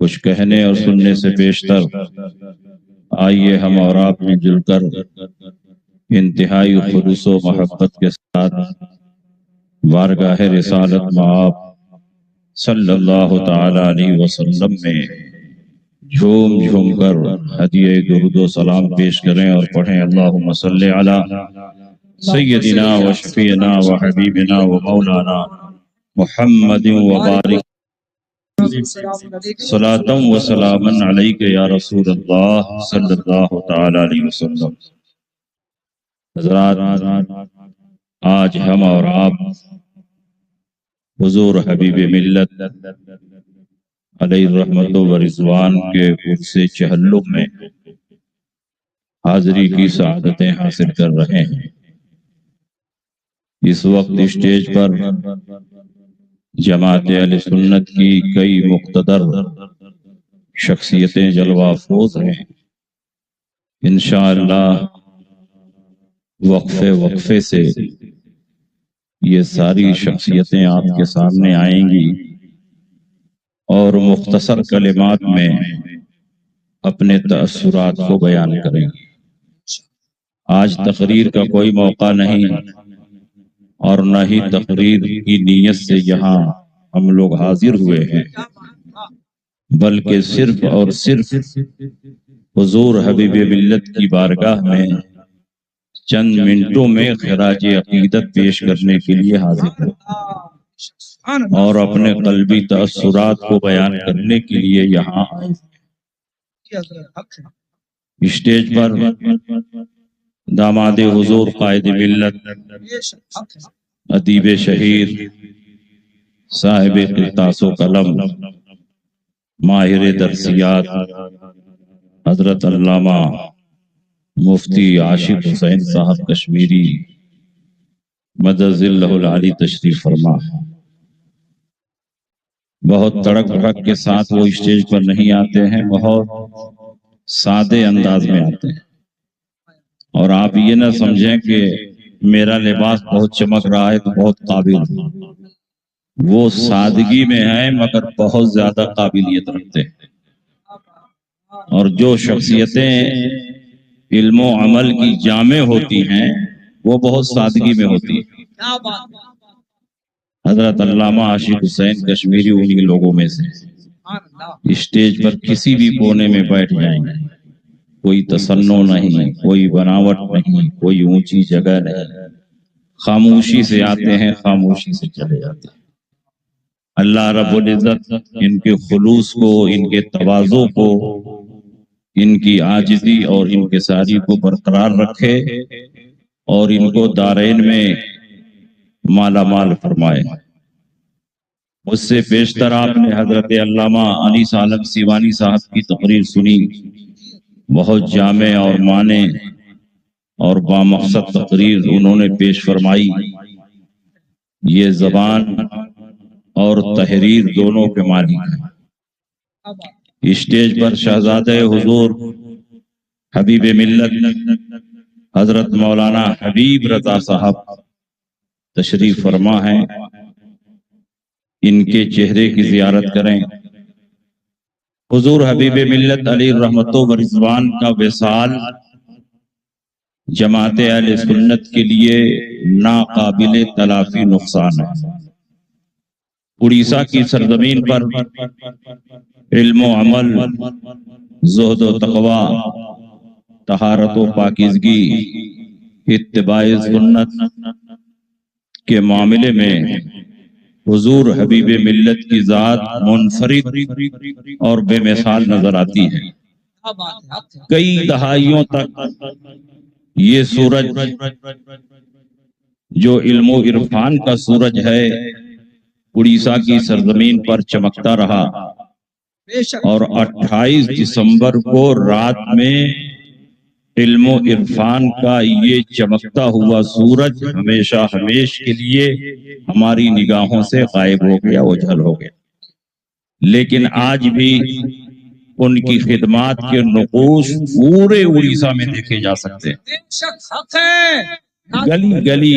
کچھ کہنے اور سننے سے پیشتر آئیے ہم اور آپ مل جل کر انتہائی خلوص و محبت کے ساتھ بارگاہ رسالت مآب صلی اللہ تعالی علیہ وسلم میں جھوم جھوم کر ہدیہ درود و سلام پیش کریں اور پڑھیں اللہم صلی علی سیدنا و شفیعنا و حبیبنا و مولانا محمد و بارک صلاۃ و سلاما علیک یا رسول اللہ صلی اللہ تعالی علیہ وسلم۔ حضرات، آج ہم اور آپ حضور حبیب ملت علیہ الرحمت و رضوان کے عرص چہلم میں حاضری کی سعادتیں حاصل کر رہے ہیں۔ اس وقت اسٹیج پر جماعت اہل سنت کی کئی مقتدر شخصیتیں جلوہ افروز ہیں۔ انشاءاللہ وقفے سے یہ ساری شخصیتیں آپ کے سامنے آئیں گی اور مختصر کلمات میں اپنے تأثرات کو بیان کریں گی۔ آج تقریر کا کوئی موقع نہیں اور نہ ہی تقریر کی نیت سے یہاں ہم لوگ حاضر ہوئے ہیں، بلکہ صرف اور صرف حضور حبیب ملت کی بارگاہ میں چند منٹوں میں خراج عقیدت پیش کرنے کے لیے حاضر ہیں اور اپنے قلبی تأثرات کو بیان کرنے کے لیے یہاں آئے ہیں۔ اسٹیج پر داماد حضور قائد ملت، ادیب شہیر، صاحب قرطاس و قلم، ماہر درسیات حضرت علامہ مفتی عاشق حسین صاحب کشمیری مدد اللہ العالی تشریف فرما۔ بہت تڑک بھڑک کے ساتھ وہ اسٹیج پر نہیں آتے ہیں، بہت سادے انداز میں آتے ہیں، اور آپ یہ نہ سمجھیں کہ میرا لباس بہت چمک رہا ہے تو بہت قابل ہے۔ وہ سادگی میں ہیں مگر بہت زیادہ قابلیت رکھتے ہیں، اور جو شخصیتیں علم و عمل کی جامع ہوتی ہیں وہ بہت سادگی میں ہوتی ہیں۔ حضرت علامہ عاشق حسین کشمیری انہی لوگوں میں سے اسٹیج پر کسی بھی کونے میں بیٹھ جائیں گے، کوئی تصنع نہیں، کوئی بناوٹ نہیں، کوئی اونچی جگہ نہیں، خاموشی سے آتے ہیں، خاموشی سے چلے جاتے ہیں۔ اللہ رب العزت ان کے خلوص کو، ان کے تواضع کو، ان کی عاجزی اور ان کے ساری کو برقرار رکھے اور ان کو دارین میں مالا مال فرمائے۔ اس سے پیشتر آپ نے حضرت علامہ علی سالم سیوانی صاحب کی تقریر سنی، بہت جامع اور معنی اور بامقصد تقریر انہوں نے پیش فرمائی۔ یہ زبان اور تحریر دونوں کے مالک ہیں۔ اسٹیج پر شہزادہ حضور حبیب ملت حضرت مولانا حبیب رضا صاحب تشریف فرما ہیں، ان کے چہرے کی زیارت کریں۔ حضور حبیب ملت علیہ الرحمت و رضوان کا وصال جماعت اہل سنت کے لیے ناقابل تلافی نقصان ہے۔ اڑیسہ کی سرزمین پر علم و عمل، زہد و تقوی، طہارت و پاکیزگی، اتباع سنت کے معاملے میں حضور حبیب ملت کی ذات منفرد اور بے مثال نظر آتی ہے۔ کئی دہائیوں تک یہ سورج جو علم و عرفان کا سورج ہے اڑیسہ کی سرزمین پر چمکتا رہا، اور 28 دسمبر کو رات میں علم و عرفان کا یہ چمکتا ہوا سورج ہمیشہ ہمیش کے لیے ہماری نگاہوں سے غائب ہو گیا، اوجھل ہو گیا۔ لیکن آج بھی ان کی خدمات کے نقوش پورے اڑیسہ میں دیکھے جا سکتے ہیں۔ گلی گلی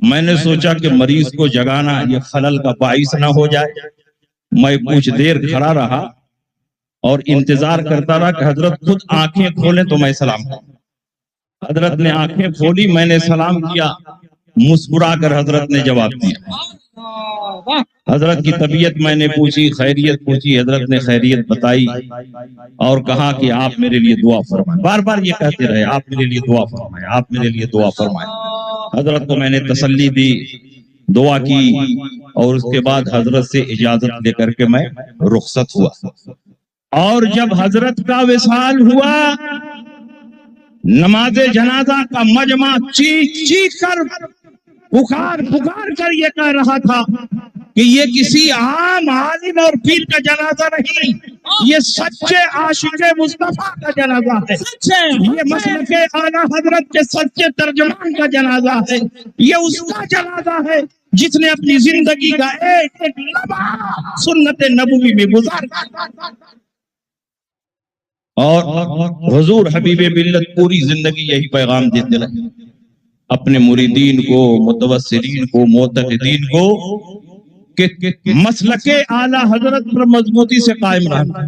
میں نے سوچا کہ مریض کو جگانا یہ خلل کا باعث نہ ہو جائے. میں کچھ دیر کھڑا رہا اور انتظار کرتا رہا کہ حضرت خود آنکھیں کھولیں تو میں سلام کروں. حضرت نے آنکھیں کھولی، میں نے سلام کیا، مسکرا کر حضرت نے جواب دیا. حضرت کی طبیعت میں نے پوچھی، خیریت پوچھی. حضرت نے خیریت بتائی اور کہا کہ آپ میرے لیے دعا فرمائیں. بار بار یہ کہتے رہے آپ میرے لیے دعا فرمائیں، آپ میرے لیے دعا فرمائیں. حضرت کو میں نے تسلی دی، دعا کی اور اس کے بعد حضرت سے اجازت لے کر کے میں رخصت ہوا. اور جب حضرت کا وصال ہوا، نماز جنازہ کا مجمع چیخ چیخ کر پکار پکار کر یہ کہہ رہا تھا کہ یہ کسی عام عالم اور پیر کا جنازہ نہیں، یہ سچے عاشق مصطفیٰ کا جنازہ ہے، یہ مسلک اعلیٰ حضرت کے سچے ترجمان کا جنازہ ہے، یہ اس کا جنازہ ہے جس نے اپنی زندگی کا ایک ایک لمحہ سنت نبوی میں گزارا. اور حضور حبیب ملت پوری زندگی یہی پیغام دیتے رہے اپنے مریدین کو، متوسلین کو، معتقدین کو کہ مسلک اعلیٰ حضرت پر مضبوطی سے قائم رہنا.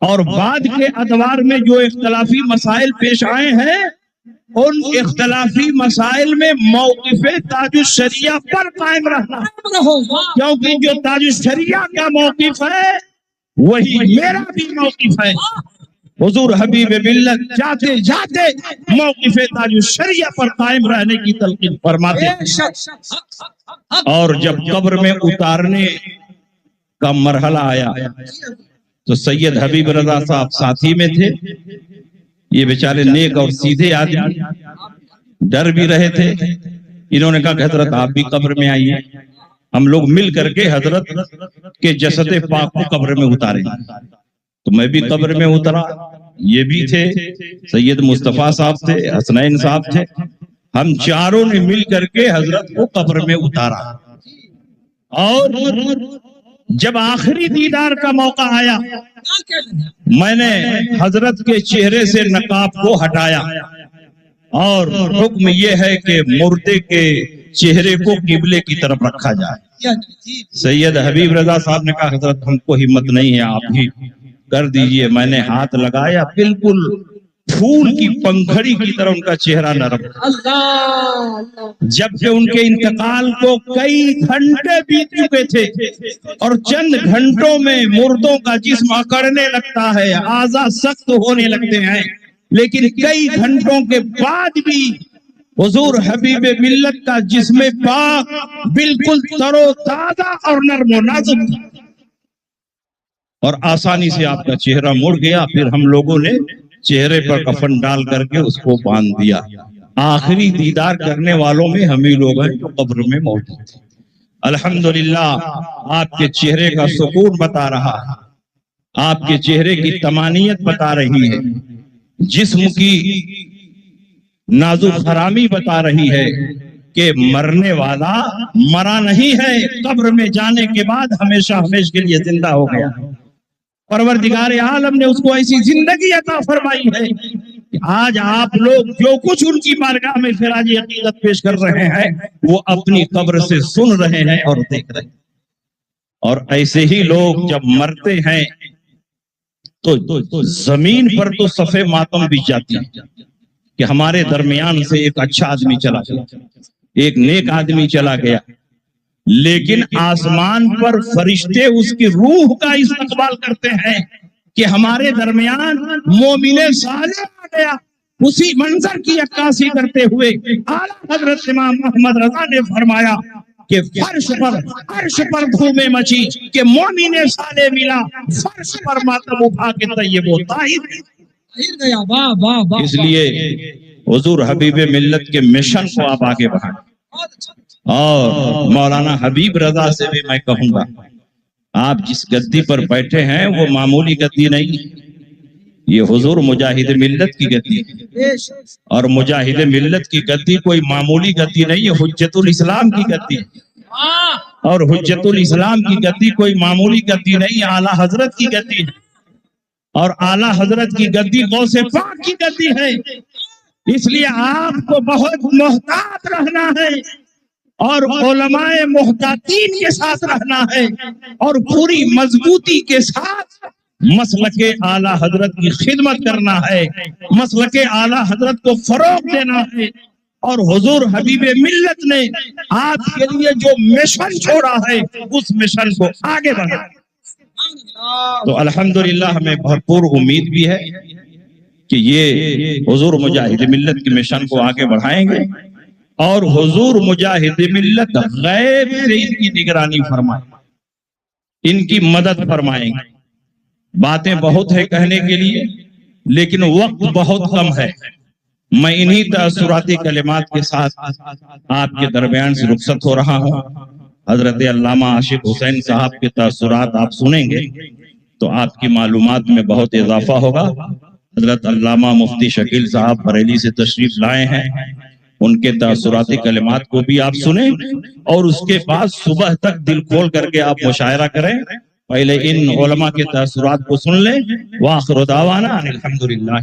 اور بعد کے ادوار میں جو اختلافی مسائل پیش آئے ہیں، ان اختلافی مسائل میں موقف تاج الشریعہ پر قائم رہنا، کیونکہ جو تاج الشریعہ کا موقف ہے وہی میرا بھی موقف ہے. حضور حبیب ملت جاتے جاتے موقف تاج الشریعہ پر قائم رہنے کی تلقین فرماتے ہیں. اور جب قبر میں اتارنے کا مرحلہ آیا تو سید حبیب رضا صاحب ساتھی میں تھے. یہ بیچارے نیک اور سیدھے آدمی، ڈر بھی رہے تھے. انہوں نے کہا کہ حضرت آپ بھی قبر میں آئیے، ہم لوگ مل کر کے حضرت کے جسد پاک کو قبر میں اتاریں. تو میں بھی قبر میں اترا، یہ بھی تھے، سید مصطفیٰ صاحب تھے، حسنین صاحب تھے. ہم چاروں نے مل کر کے حضرت کو قبر میں اتارا. اور جب آخری دیدار کا موقع آیا، میں نے حضرت کے چہرے سے نقاب کو ہٹایا اور حکم یہ ہے کہ مردے کے چہرے کو قبلے کی طرف رکھا جائے. سید حبیب رضا صاحب نے کہا حضرت ہم کو ہمت نہیں ہے، آپ ہی کر دیجئے. میں نے ہاتھ لگایا، بالکل پھول کی پنکھڑی کی طرح ان کا چہرہ نرم. جبکہ ان کے انتقال کو کئی گھنٹے بیت چکے تھے اور چند گھنٹوں میں مردوں کا جسم اکڑنے لگتا ہے، اعضاء سخت ہونے لگتے ہیں، لیکن کئی گھنٹوں کے بعد بھی حضور حبیب ملت کا جسم پاک بالکل تر و تازہ اور نرم و نازک تھا. اور آسانی سے آپ کا چہرہ مڑ گیا. پھر ہم لوگوں نے چہرے پر کفن ڈال کر کے اس کو باندھ دیا. آخری دیدار کرنے والوں میں ہم ہی لوگ ہیں جو قبر میں موجود ہیں. الحمدللہ آپ کے چہرے کا سکون بتا رہا ہے، آپ کے چہرے کی طمانینت بتا رہی ہے، جسم کی نازک خرامی بتا رہی ہے کہ مرنے والا مرا نہیں ہے، قبر میں جانے کے بعد ہمیشہ ہمیشہ کے لیے زندہ ہو گیا. پروردگار عالم نے اس کو ایسی زندگی عطا فرمائی ہے کہ آج آپ لوگ جو کچھ ان کی بارگاہ میں خراج عقیدت پیش کر رہے ہیں وہ اپنی قبر سے سن رہے ہیں اور دیکھ رہے ہیں. اور ایسے ہی لوگ جب مرتے ہیں تو زمین پر تو صفے ماتم بھی جاتی ہے کہ ہمارے درمیان سے ایک اچھا آدمی چلا گیا، ایک نیک آدمی چلا گیا. لیکن آسمان پر فرشتے اس کی روح کا استقبال کرتے ہیں کہ ہمارے درمیان مومن صالح آ گیا. اسی منظر کی عکاسی کرتے ہوئے اعلیٰ حضرت امام محمد رضا نے فرمایا کہ فرش پر عرش پر دھومے مچی کہ مومن صالح ملا، فرش پر ماتم اٹھا کے طیب و طاہر گیا. اس لیے حضور حبیب ملت کے مشن کو آپ آگے بڑھائیں. اور مولانا حبیب رضا سے بھی میں کہوں گا آپ جس گدی پر بیٹھے ہیں وہ معمولی گدی نہیں، یہ حضور مجاہد ملت کی گدی ہے. اور مجاہد ملت کی گدی کوئی معمولی گدی نہیں، یہ حجت الاسلام کی گدی ہے. اور حجت الاسلام کی گدی کوئی معمولی گدی نہیں، اعلیٰ حضرت کی گدی ہے. اور اعلیٰ حضرت کی گدی غوث پاک کی گدی ہے. اس لیے آپ کو بہت محتاط رہنا ہے اور علماء محتاطین کے ساتھ رہنا ہے اور پوری مضبوطی کے ساتھ مسلک اعلی حضرت کی خدمت کرنا ہے، مسلک اعلی حضرت کو فروغ دینا ہے۔ اور حضور حبیب ملت نے آپ کے لیے جو مشن چھوڑا ہے اس مشن کو آگے بڑھانا۔ تو الحمدللہ ہمیں بھرپور امید بھی ہے کہ یہ حضور مجاہد ملت کی مشن کو آگے بڑھائیں گے، اور حضور مجاہد ملت غیب سے ان کی نگرانی فرمائیں، ان کی مدد فرمائیں گے۔ باتیں بہت ہے کہنے کے لیے، لیکن وقت بہت کم ہے۔ میں انہی تاثراتی کلمات کے ساتھ آپ کے درمیان سے رخصت ہو رہا ہوں۔ حضرت علامہ عاشق حسین صاحب کے تاثرات آپ سنیں گے تو آپ کی معلومات میں بہت اضافہ ہوگا۔ حضرت علامہ مفتی شکیل صاحب بریلی سے تشریف لائے ہیں، ان کے تاثراتی کلمات کو بھی آپ سنیں، اور اس کے بعد صبح تک دل کھول کر کے آپ مشاعرہ کریں۔ پہلے ان علماء کے تاثرات کو سن لیں۔ وآخر دعوانا الحمدللہ۔